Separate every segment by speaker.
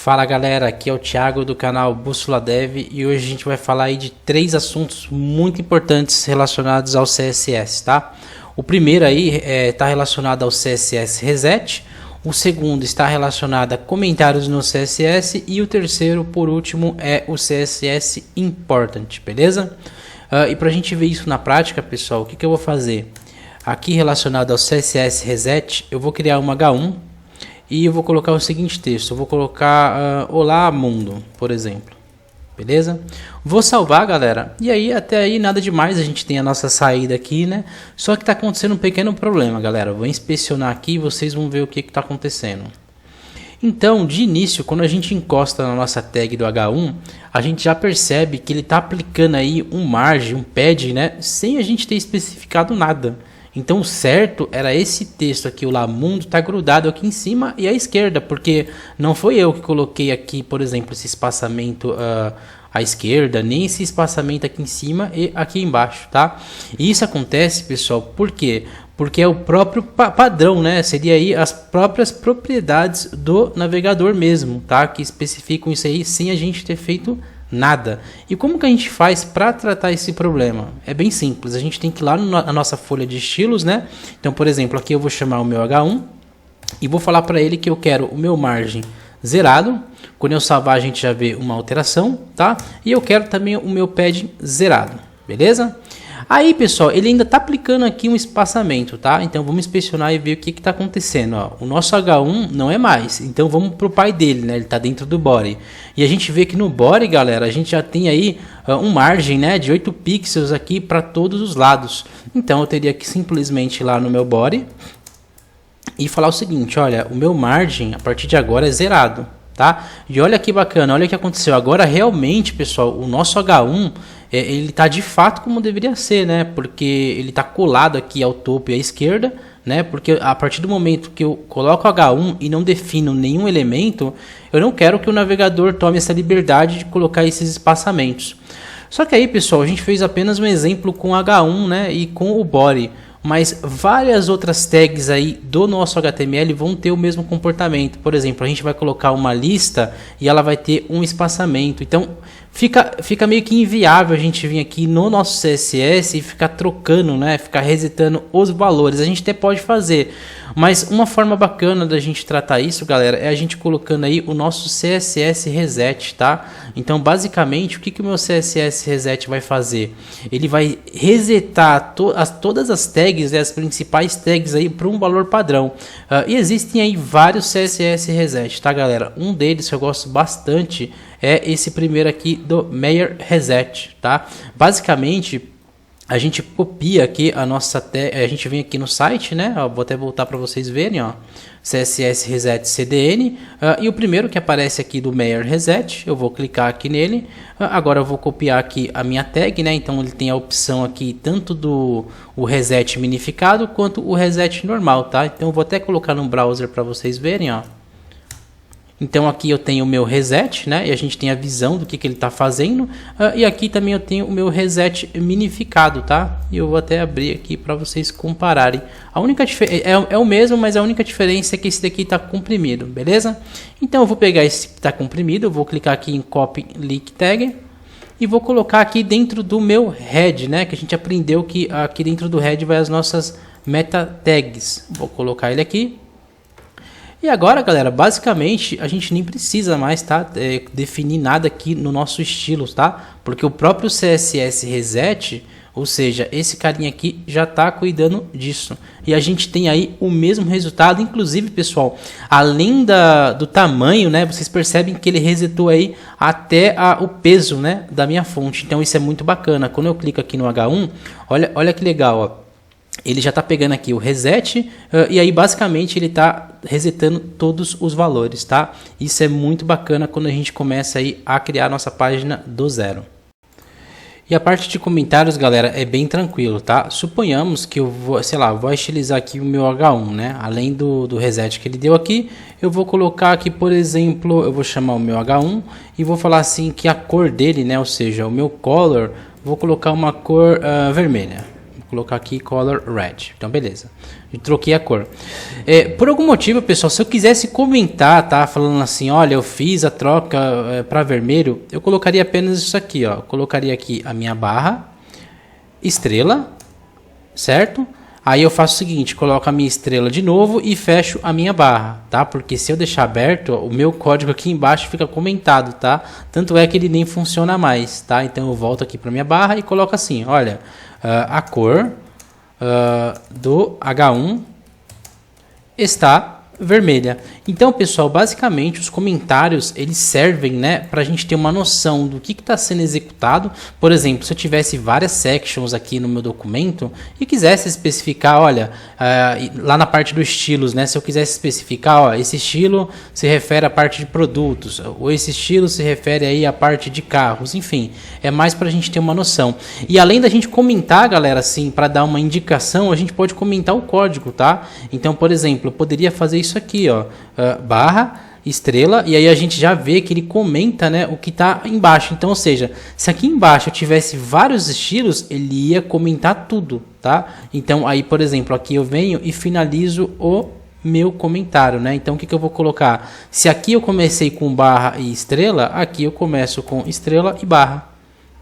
Speaker 1: Fala galera, aqui é o Thiago do canal Bússola Dev e hoje a gente vai falar aí de 3 assuntos muito importantes relacionados ao CSS, tá? O primeiro aí está relacionado ao CSS Reset, o segundo está relacionado a comentários no CSS e o terceiro, por último, é o CSS Important, beleza? E para a gente ver isso na prática, pessoal, o que eu vou fazer? Aqui relacionado ao CSS Reset, eu vou criar uma H1 e eu vou colocar o seguinte texto, eu vou colocar Olá Mundo, por exemplo, beleza? Vou salvar, galera, e aí até aí nada demais, a gente tem a nossa saída aqui, né? Só que está acontecendo um pequeno problema, galera, vou inspecionar aqui e vocês vão ver o que está acontecendo. Então, de início, quando a gente encosta na nossa tag do H1, a gente já percebe que ele está aplicando aí um margem, um pad, né? Sem a gente ter especificado nada. Então o certo era esse texto aqui, o Olá Mundo, tá grudado aqui em cima e à esquerda, porque não foi eu que coloquei aqui, por exemplo, esse espaçamento à esquerda, nem esse espaçamento aqui em cima e aqui embaixo, tá? E isso acontece, pessoal, por quê? Porque é o próprio padrão, né? Seria aí as próprias propriedades do navegador mesmo, tá? Que especificam isso aí sem a gente ter feito nada. E como que a gente faz para tratar esse problema? É bem simples, a gente tem que ir lá na nossa folha de estilos, né? Então, por exemplo, aqui eu vou chamar o meu H1 e vou falar para ele que eu quero o meu margem zerado. Quando eu salvar, a gente já vê uma alteração, tá? E eu quero também o meu pad zerado, beleza? Aí, pessoal, ele ainda está aplicando aqui um espaçamento, tá? Então, vamos inspecionar e ver o que está acontecendo, ó. O nosso H1 não é mais, então vamos para o pai dele, né? Ele está dentro do body. E a gente vê que no body, galera, a gente já tem aí um margem, né, de 8 pixels aqui para todos os lados. Então, eu teria que simplesmente ir lá no meu body e falar o seguinte, olha, o meu margem, a partir de agora, é zerado, tá? E olha que bacana, olha o que aconteceu. Agora, realmente, pessoal, o nosso H1... ele está de fato como deveria ser, né? Porque ele está colado aqui ao topo e à esquerda, né? Porque a partir do momento que eu coloco H1 e não defino nenhum elemento, eu não quero que o navegador tome essa liberdade de colocar esses espaçamentos. Só que aí, pessoal, a gente fez apenas um exemplo com H1, né? E com o body. Mas várias outras tags aí do nosso HTML vão ter o mesmo comportamento. Por exemplo, a gente vai colocar uma lista e ela vai ter um espaçamento. Então fica meio que inviável a gente vir aqui no nosso CSS e ficar trocando, né? Ficar resetando os valores. A gente até pode fazer, mas uma forma bacana da gente tratar isso, galera, é a gente colocando aí o nosso CSS Reset, tá? Então, basicamente, o que o meu CSS Reset vai fazer? Ele vai resetar todas as tags, né, as principais tags aí para um valor padrão. E existem aí vários CSS Reset, tá, galera? Um deles que eu gosto bastante é esse primeiro aqui do Meyer Reset, tá? Basicamente, a gente copia aqui a nossa a gente vem aqui no site, né? Vou até voltar para vocês verem, ó. CSS Reset CDN. E o primeiro que aparece aqui do Meyer Reset, eu vou clicar aqui nele. Agora eu vou copiar aqui a minha tag, né? Então ele tem a opção aqui tanto do o reset minificado quanto o reset normal, tá? Então eu vou até colocar no browser para vocês verem, ó. Então aqui eu tenho o meu reset, né? E a gente tem a visão do que ele está fazendo. E aqui também eu tenho o meu reset minificado, tá? E eu vou até abrir aqui para vocês compararem. A única é o mesmo, mas a única diferença é que esse daqui está comprimido, beleza? Então eu vou pegar esse que está comprimido, eu vou clicar aqui em Copy Link Tag e vou colocar aqui dentro do meu head, né? Que a gente aprendeu que aqui dentro do head vai as nossas meta tags. Vou colocar ele aqui. E agora, galera, basicamente a gente nem precisa mais, tá, definir nada aqui no nosso estilo, tá? Porque o próprio CSS Reset, ou seja, esse carinha aqui já tá cuidando disso. E a gente tem aí o mesmo resultado, inclusive, pessoal, além do tamanho, né? Vocês percebem que ele resetou aí até o peso, né, da minha fonte. Então isso é muito bacana. Quando eu clico aqui no H1, olha que legal, ó. Ele já está pegando aqui o reset e aí basicamente ele está resetando todos os valores, tá? Isso é muito bacana quando a gente começa aí a criar a nossa página do zero. E a parte de comentários, galera, é bem tranquilo, tá? Suponhamos que eu vou, sei lá, vou estilizar aqui o meu H1, né? Além do reset que ele deu aqui, eu vou colocar aqui, por exemplo, eu vou chamar o meu H1 e vou falar assim que a cor dele, né? Ou seja, o meu color, vou colocar uma cor vermelha. colocar aqui color red. Então beleza, eu troquei a cor. Por algum motivo, pessoal, se eu quisesse comentar, tá, falando assim, olha, eu fiz a troca para vermelho, eu colocaria apenas isso aqui, ó. Eu colocaria aqui a minha barra, estrela, certo? Aí eu faço o seguinte, coloco a minha estrela de novo e fecho a minha barra, tá? Porque se eu deixar aberto, ó, o meu código aqui embaixo fica comentado, tá? Tanto é que ele nem funciona mais, tá? Então eu volto aqui para minha barra e coloco assim, olha, a cor do H1 está vermelha. Então, pessoal, basicamente os comentários eles servem, né, para a gente ter uma noção do que está sendo executado. Por exemplo, se eu tivesse várias sections aqui no meu documento e quisesse especificar, olha, lá na parte dos estilos, né, se eu quisesse especificar, ó, esse estilo se refere à parte de produtos, ou esse estilo se refere aí à parte de carros, enfim, é mais para a gente ter uma noção. E além da gente comentar, galera, assim, para dar uma indicação, a gente pode comentar o código, tá? Então, por exemplo, eu poderia fazer isso aqui, ó, barra, estrela, e aí a gente já vê que ele comenta, né, o que está embaixo. Então, ou seja, se aqui embaixo eu tivesse vários estilos, ele ia comentar tudo, tá? Então, aí, por exemplo, aqui eu venho e finalizo o meu comentário, né? Então, o que eu vou colocar? Se aqui eu comecei com barra e estrela, aqui eu começo com estrela e barra.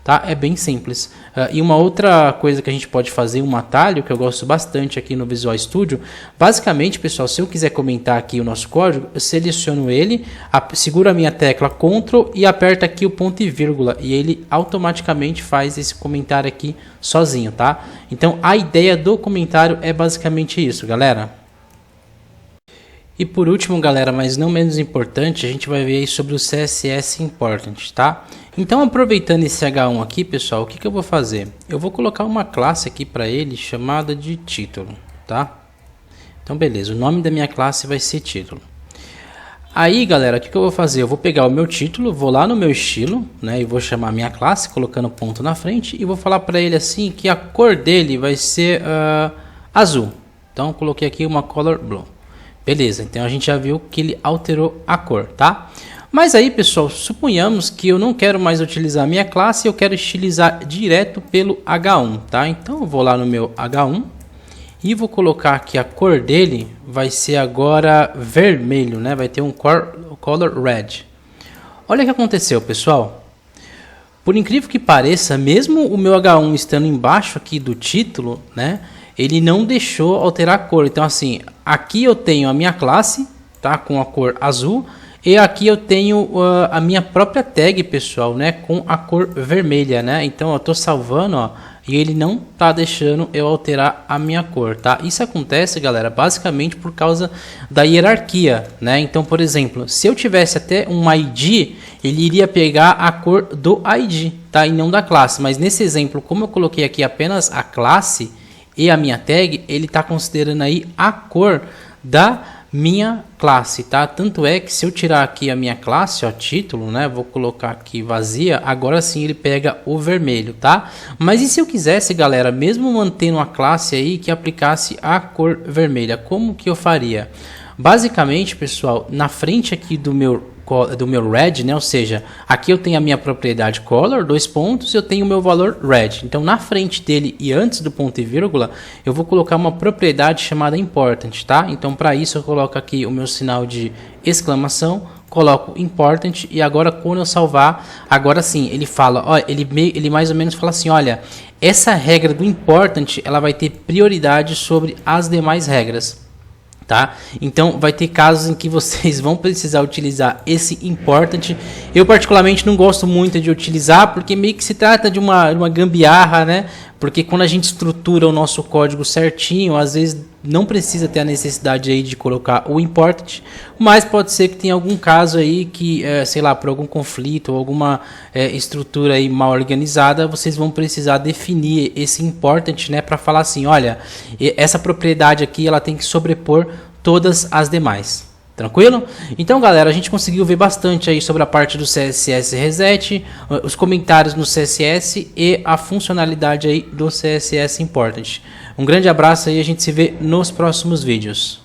Speaker 1: Tá? É bem simples. E uma outra coisa que a gente pode fazer, um atalho que eu gosto bastante aqui no Visual Studio, basicamente, pessoal, se eu quiser comentar aqui o nosso código, eu seleciono ele, seguro a minha tecla Ctrl e aperto aqui o ponto e vírgula, e ele automaticamente faz esse comentário aqui sozinho, tá? Então, a ideia do comentário é basicamente isso, galera. E por último, galera, mas não menos importante, a gente vai ver aí sobre o CSS Important, tá? Então, aproveitando esse H1 aqui, pessoal, o que eu vou fazer? Eu vou colocar uma classe aqui para ele chamada de título, tá? Então, beleza, o nome da minha classe vai ser título. Aí, galera, o que eu vou fazer? Eu vou pegar o meu título, vou lá no meu estilo, né? E vou chamar a minha classe, colocando ponto na frente, e vou falar para ele assim que a cor dele vai ser azul. Então, eu coloquei aqui uma color blue. Beleza, então a gente já viu que ele alterou a cor, tá? Mas aí, pessoal, suponhamos que eu não quero mais utilizar a minha classe, eu quero estilizar direto pelo H1, tá? Então eu vou lá no meu H1 e vou colocar aqui a cor dele, vai ser agora vermelho, né? Vai ter um color red. Olha o que aconteceu, pessoal. Por incrível que pareça, mesmo o meu H1 estando embaixo aqui do título, né? Ele não deixou alterar a cor. Então, assim, aqui eu tenho a minha classe, tá? Com a cor azul. E aqui eu tenho a minha própria tag, pessoal, né? Com a cor vermelha, né? Então, eu tô salvando, ó. E ele não tá deixando eu alterar a minha cor, tá? Isso acontece, galera, basicamente por causa da hierarquia, né? Então, por exemplo, se eu tivesse até um ID, ele iria pegar a cor do ID, tá? E não da classe. Mas nesse exemplo, como eu coloquei aqui apenas a classe e a minha tag, ele está considerando aí a cor da minha classe, tá? Tanto é que se eu tirar aqui a minha classe, ó, título, né? Vou colocar aqui vazia, agora sim ele pega o vermelho, tá? Mas e se eu quisesse, galera, mesmo mantendo a classe aí que aplicasse a cor vermelha, como que eu faria? Basicamente, pessoal, na frente aqui do meu red, né? Ou seja, aqui eu tenho a minha propriedade color, dois pontos, eu tenho o meu valor red. Então, na frente dele e antes do ponto e vírgula, eu vou colocar uma propriedade chamada important, tá? Então, para isso eu coloco aqui o meu sinal de exclamação, coloco important e agora quando eu salvar, agora sim, ele fala, ó, ele mais ou menos fala assim, olha, essa regra do important, ela vai ter prioridade sobre as demais regras. Tá? Então vai ter casos em que vocês vão precisar utilizar esse important. Eu particularmente não gosto muito de utilizar porque meio que se trata de uma gambiarra, né? Porque quando a gente estrutura o nosso código certinho, às vezes não precisa ter a necessidade aí de colocar o important, mas pode ser que tenha algum caso aí que, sei lá, por algum conflito ou alguma estrutura aí mal organizada, vocês vão precisar definir esse important, né, para falar assim, olha, essa propriedade aqui ela tem que sobrepor todas as demais. Tranquilo? Então, galera, a gente conseguiu ver bastante aí sobre a parte do CSS Reset, os comentários no CSS e a funcionalidade aí do CSS Important. Um grande abraço aí, a gente se vê nos próximos vídeos.